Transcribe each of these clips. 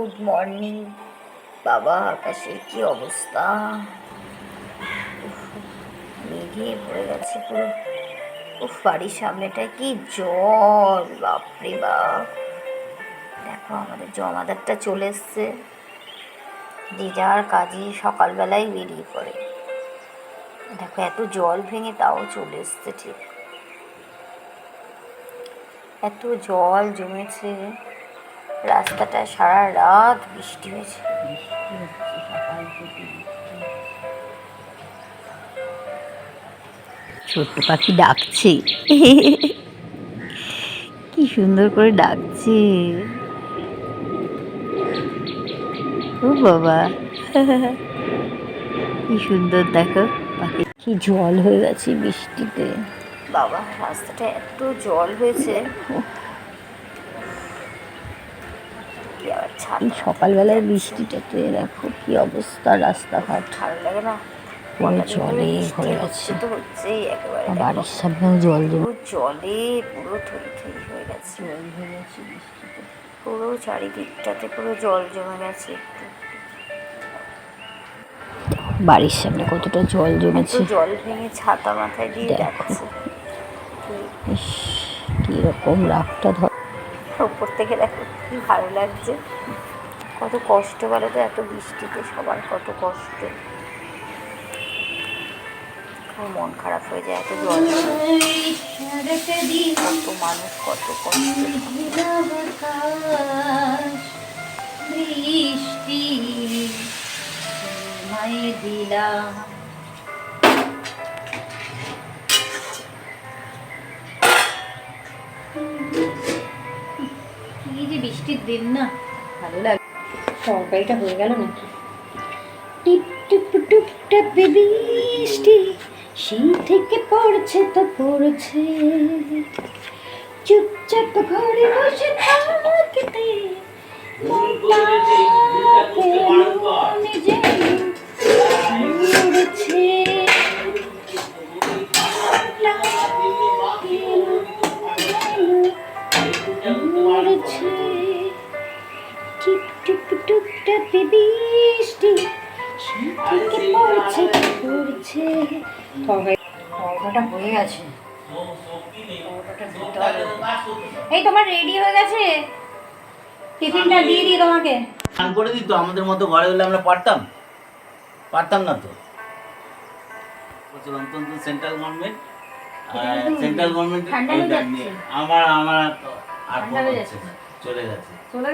Good morning. বাবা, আকাশে কি অবস্থা! মেঘে ভরে গেছে পুরো। বাড়ির সামনেটায় কি জল! বাপরে বাপ! দেখো, আমাদের জমাদারটা চলে এসছে। যে যার কাজে সকালবেলায় বেরিয়ে পড়ে। দেখো, এত জল ভেঙে তাও চলে এসছে। ঠিক এত জল জমেছে রাস্তাটায়, সারা রাত বৃষ্টি হয়েছে। ছোট্ট পাখি ডাকছে, কি সুন্দর করে ডাকছে। ও বাবা, কি সুন্দর! দেখো পাখি, কি জল হয়ে গেছে বৃষ্টিতে। বাবা, রাস্তাটা এত জল হয়েছে। এই সকালবেলায় বৃষ্টিটাতে দেখো কি অবস্থা, রাস্তাঘাট ভালো লাগে না, পুরো জলে ভরে গেছে। তো হচ্ছেই একেবারে, বাড়ির সামনেও জল জমে, জলে পুরো থই থই হয়ে গেছে। জল হয়ে গেছে বৃষ্টিতে, পুরো চারিদিকটাতে পুরো জল জমে গেছে। বাড়ির সামনে কতটা জল জমেছে, জল ভেঙে ছাতা মাথায় দিয়ে যাচ্ছে। কিরকম রাগটা ধর, উপর থেকে দেখো কি ভালো লাগছে। কত কষ্ট বলো তো, এত বৃষ্টিতে সবার কত কষ্ট। মন খারাপ হয়ে যায় এত জল, কত মানুষ কত কষ্ট। বৃষ্টি মায়ে দিলাম, এই যে বৃষ্টির দিন না, ভালো লাগে। তরকারিটা হয়ে গেল নাকি? টিপ টিপ টুপ টাপ বৃষ্টি সেই থেকে পড়ছে তো পড়ছে, চুপচাপ ঘরে বসে থাকতে তরকারিটা হয়ে গেছে। এই তোমার রেডি হয়ে গেছে, টিফিনটা দিয়ে দিই তোমাকে। স্নান করে দিত, আমাদের মতো ঘরে হলে আমরা পারতাম না তো। অন্তত সেন্ট্রাল গভর্নমেন্ট আমার চলে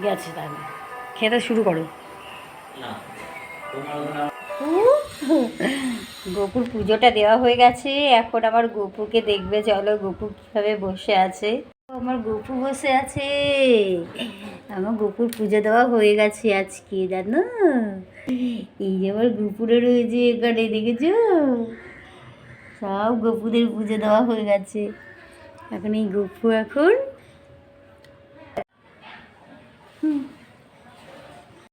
গেছে তাহলে খেতে শুরু করো। গোপুর পুজোটা দেওয়া হয়ে গেছে, এখন আমার গোপুকে দেখবে। চলো, গোপু কিভাবে বসে আছে। আমার গোপু বসে আছে। আমার গোপুর পুজো দেওয়া হয়ে গেছে আজকে, জানো? এই যে আমার গোপুরে রয়েছে এখানে, দেখেছো? সব গোপুদের পুজো দেওয়া হয়ে গেছে। এখন এই গোপু এখন